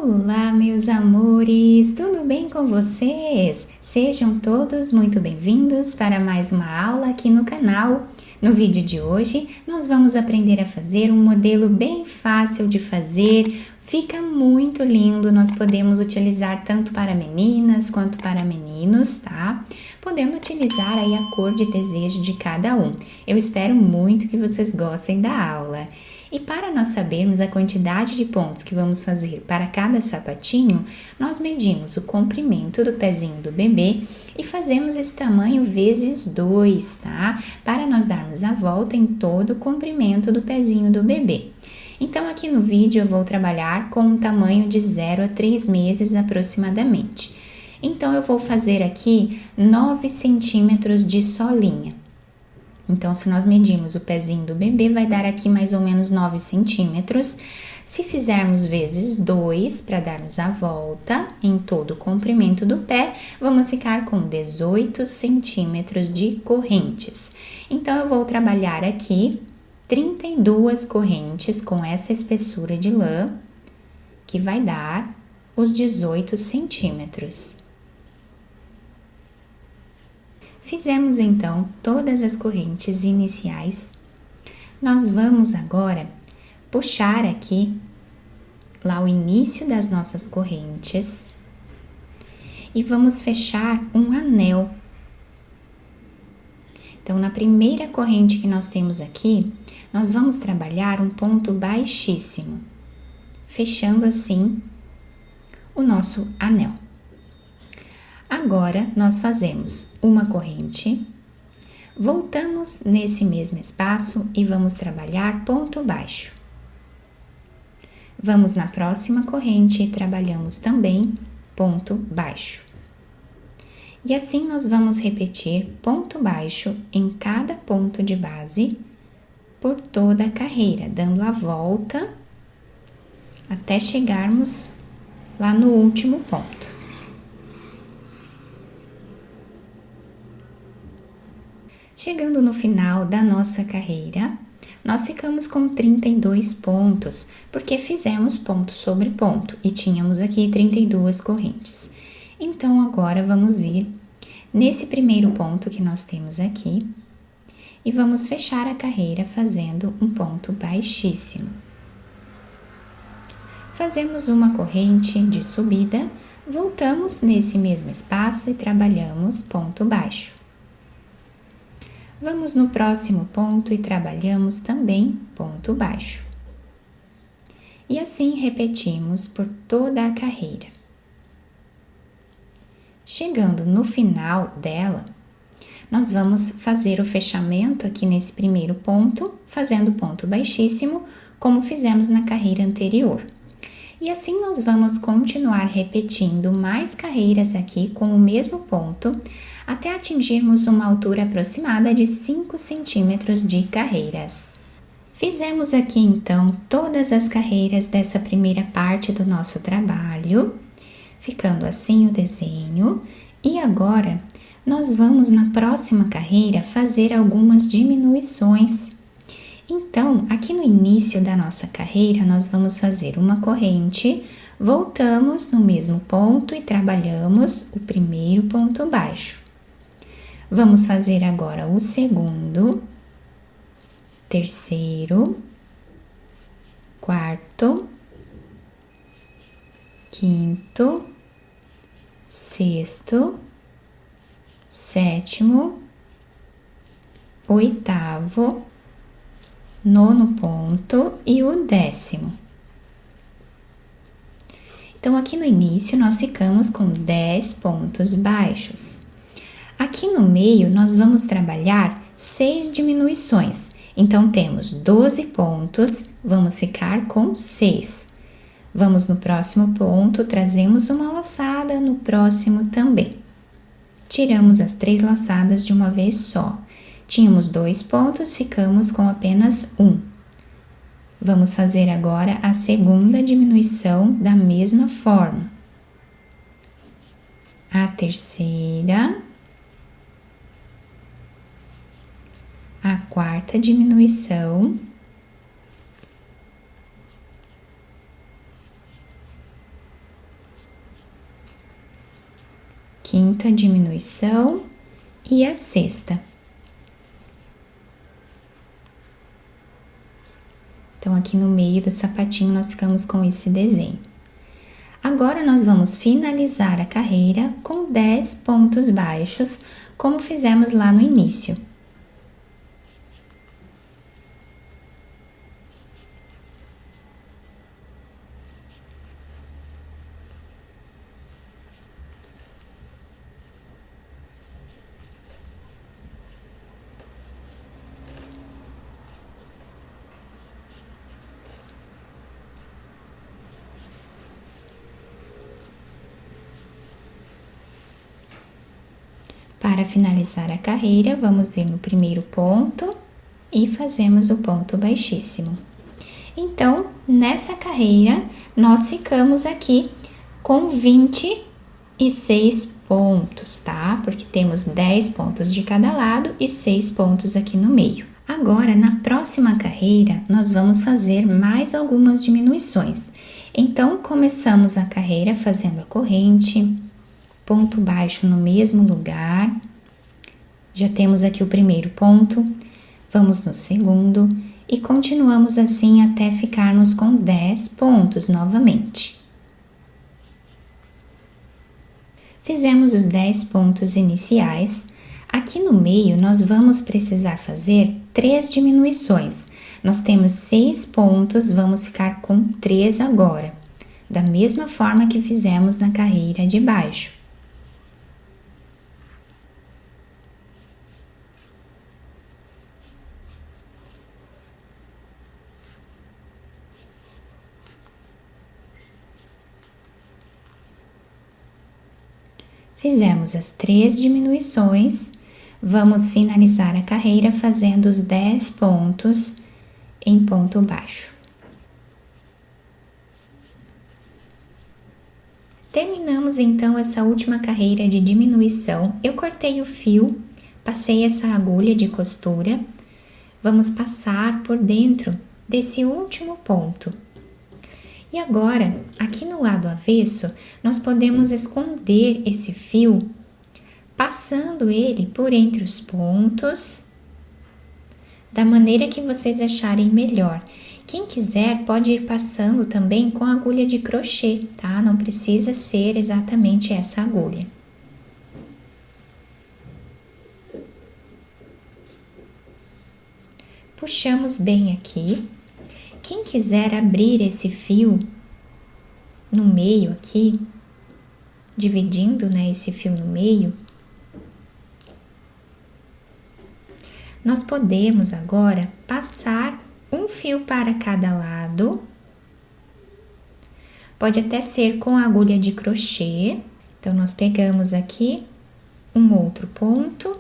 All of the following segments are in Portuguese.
Olá, meus amores! Tudo bem com vocês? Sejam todos muito bem-vindos para mais uma aula aqui no canal. No vídeo de hoje, nós vamos aprender a fazer um modelo bem fácil de fazer, fica muito lindo, nós podemos utilizar tanto para meninas quanto para meninos, tá? Podendo utilizar aí a cor de desejo de cada um. Eu espero muito que vocês gostem da aula. E para nós sabermos a quantidade de pontos que vamos fazer para cada sapatinho, nós medimos o comprimento do pezinho do bebê e fazemos esse tamanho vezes 2, tá? Para nós darmos a volta em todo o comprimento do pezinho do bebê. Então, aqui no vídeo eu vou trabalhar com um tamanho de 0 a 3 meses aproximadamente. Então, eu vou fazer aqui 9 centímetros de solinha. Então, se nós medirmos o pezinho do bebê, vai dar aqui mais ou menos 9 centímetros. Se fizermos vezes 2, para darmos a volta em todo o comprimento do pé, vamos ficar com 18 centímetros de correntes. Então, eu vou trabalhar aqui 32 correntes com essa espessura de lã, que vai dar os 18 centímetros. Fizemos então todas as correntes iniciais. Nós vamos agora puxar aqui lá o início das nossas correntes e vamos fechar um anel. Então, na primeira corrente que nós temos aqui, nós vamos trabalhar um ponto baixíssimo, fechando assim o nosso anel. Agora, nós fazemos uma corrente, voltamos nesse mesmo espaço e vamos trabalhar ponto baixo. Vamos na próxima corrente e trabalhamos também ponto baixo. E assim nós vamos repetir ponto baixo em cada ponto de base por toda a carreira, dando a volta até chegarmos lá no último ponto. Chegando no final da nossa carreira, nós ficamos com 32 pontos, porque fizemos ponto sobre ponto e tínhamos aqui 32 correntes. Então, agora vamos vir nesse primeiro ponto que nós temos aqui e vamos fechar a carreira fazendo um ponto baixíssimo. Fazemos uma corrente de subida, voltamos nesse mesmo espaço e trabalhamos ponto baixo. Vamos no próximo ponto e trabalhamos também ponto baixo. E assim repetimos por toda a carreira. Chegando no final dela, nós vamos fazer o fechamento aqui nesse primeiro ponto, fazendo ponto baixíssimo, como fizemos na carreira anterior. E assim nós vamos continuar repetindo mais carreiras aqui com o mesmo ponto, até atingirmos uma altura aproximada de 5 centímetros de carreiras. Fizemos aqui então todas as carreiras dessa primeira parte do nosso trabalho, ficando assim o desenho, e agora nós vamos na próxima carreira fazer algumas diminuições. Então, aqui no início da nossa carreira, nós vamos fazer uma corrente, voltamos no mesmo ponto e trabalhamos o primeiro ponto baixo. Vamos fazer agora o segundo, terceiro, quarto, quinto, sexto, sétimo, oitavo, nono ponto e o 10º. Então, aqui no início, nós ficamos com 10 pontos baixos. Aqui no meio, nós vamos trabalhar 6 diminuições. Então, temos 12 pontos, vamos ficar com 6. Vamos no próximo ponto, trazemos uma laçada, no próximo também. Tiramos as 3 laçadas de uma vez só. Tínhamos 2 pontos, ficamos com apenas 1. Vamos fazer agora a segunda diminuição da mesma forma. A terceira. A quarta diminuição quinta diminuição e a sexta. Então, aqui no meio do sapatinho nós ficamos com esse desenho. Agora, nós vamos finalizar a carreira com 10 pontos baixos, como fizemos lá no início. Para finalizar a carreira, vamos vir no primeiro ponto e fazemos o ponto baixíssimo. Então, nessa carreira, nós ficamos aqui com 26 pontos, tá? Porque temos 10 pontos de cada lado e 6 pontos aqui no meio. Agora, na próxima carreira, nós vamos fazer mais algumas diminuições. Então, começamos a carreira fazendo a corrente, ponto baixo no mesmo lugar. Já temos aqui o primeiro ponto, vamos no segundo e continuamos assim até ficarmos com 10 pontos novamente. Fizemos os 10 pontos iniciais. Aqui no meio, nós vamos precisar fazer 3 diminuições. Nós temos 6 pontos, vamos ficar com 3 agora, da mesma forma que fizemos na carreira de baixo. Fizemos as 3 diminuições, vamos finalizar a carreira fazendo os 10 pontos em ponto baixo. Terminamos então essa última carreira de diminuição. Eu cortei o fio, passei essa agulha de costura, vamos passar por dentro desse último ponto. E agora, aqui no lado avesso, nós podemos esconder esse fio, passando ele por entre os pontos, da maneira que vocês acharem melhor. Quem quiser pode ir passando também com agulha de crochê, tá? Não precisa ser exatamente essa agulha. Puxamos bem aqui. Quem quiser abrir esse fio no meio aqui, dividindo, né, esse fio no meio, nós podemos agora passar um fio para cada lado. Pode até ser com agulha de crochê. Então, nós pegamos aqui um outro ponto,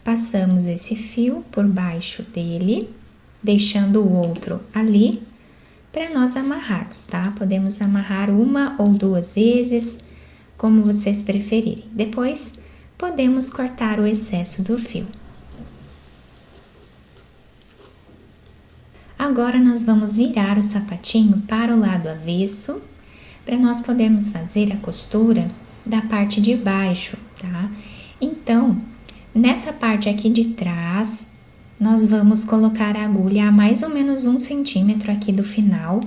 passamos esse fio por baixo dele, deixando o outro ali para nós amarrarmos, tá? Podemos amarrar uma ou 2 vezes, como vocês preferirem. Depois, podemos cortar o excesso do fio. Agora, nós vamos virar o sapatinho para o lado avesso, para nós podermos fazer a costura da parte de baixo, tá? Então, nessa parte aqui de trás, nós vamos colocar a agulha a mais ou menos 1 centímetro aqui do final.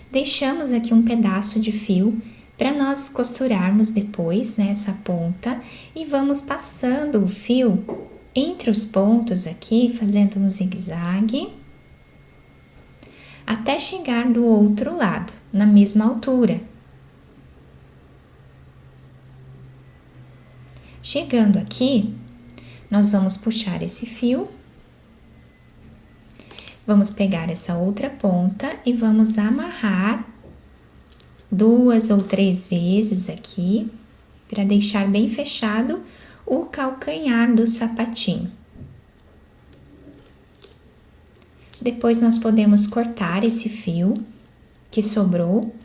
Deixamos aqui um pedaço de fio para nós costurarmos depois, né, essa ponta, e vamos passando o fio entre os pontos aqui, fazendo um zigue-zague, até chegar do outro lado, na mesma altura. Chegando aqui, nós vamos puxar esse fio, vamos pegar essa outra ponta e vamos amarrar 2 ou 3 vezes aqui, para deixar bem fechado o calcanhar do sapatinho. Depois, nós podemos cortar esse fio que sobrou,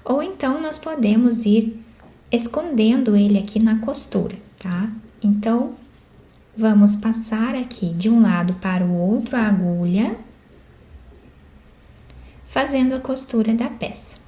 ou então nós podemos ir escondendo ele aqui na costura, tá? Então, vamos passar aqui de um lado para o outro a agulha, fazendo a costura da peça.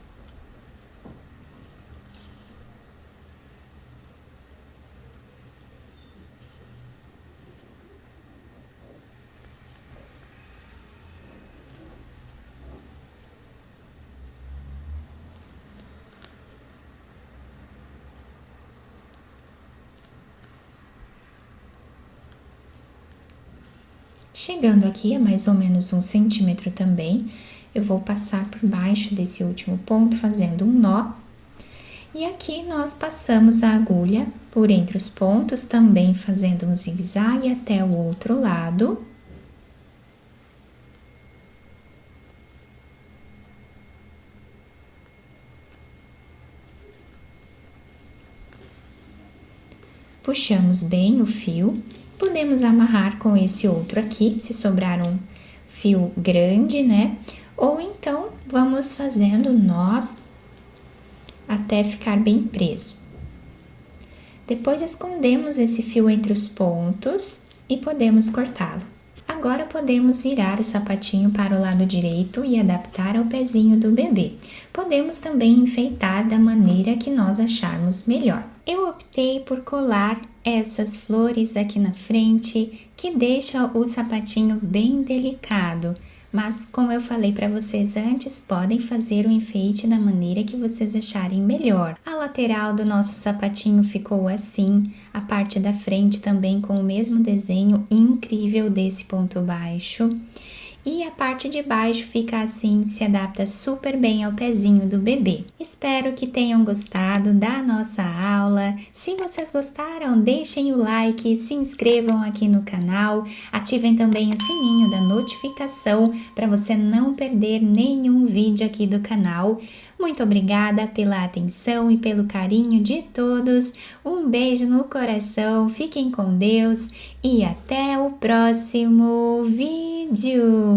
Chegando aqui a mais ou menos 1 centímetro também, eu vou passar por baixo desse último ponto, fazendo um nó. E aqui nós passamos a agulha por entre os pontos, também fazendo um zigue-zague até o outro lado. Puxamos bem o fio, podemos amarrar com esse outro aqui, se sobrar um fio grande, né? Ou então, vamos fazendo nós até ficar bem preso. Depois, escondemos esse fio entre os pontos e podemos cortá-lo. Agora, podemos virar o sapatinho para o lado direito e adaptar ao pezinho do bebê. Podemos também enfeitar da maneira que nós acharmos melhor. Eu optei por colar essas flores aqui na frente, que deixa o sapatinho bem delicado. Mas, como eu falei para vocês antes, podem fazer o enfeite da maneira que vocês acharem melhor. A lateral do nosso sapatinho ficou assim, a parte da frente também com o mesmo desenho incrível desse ponto baixo. E a parte de baixo fica assim, se adapta super bem ao pezinho do bebê. Espero que tenham gostado da nossa aula. Se vocês gostaram, deixem o like, se inscrevam aqui no canal, ativem também o sininho da notificação para você não perder nenhum vídeo aqui do canal. Muito obrigada pela atenção e pelo carinho de todos. Um beijo no coração, fiquem com Deus e até o próximo vídeo!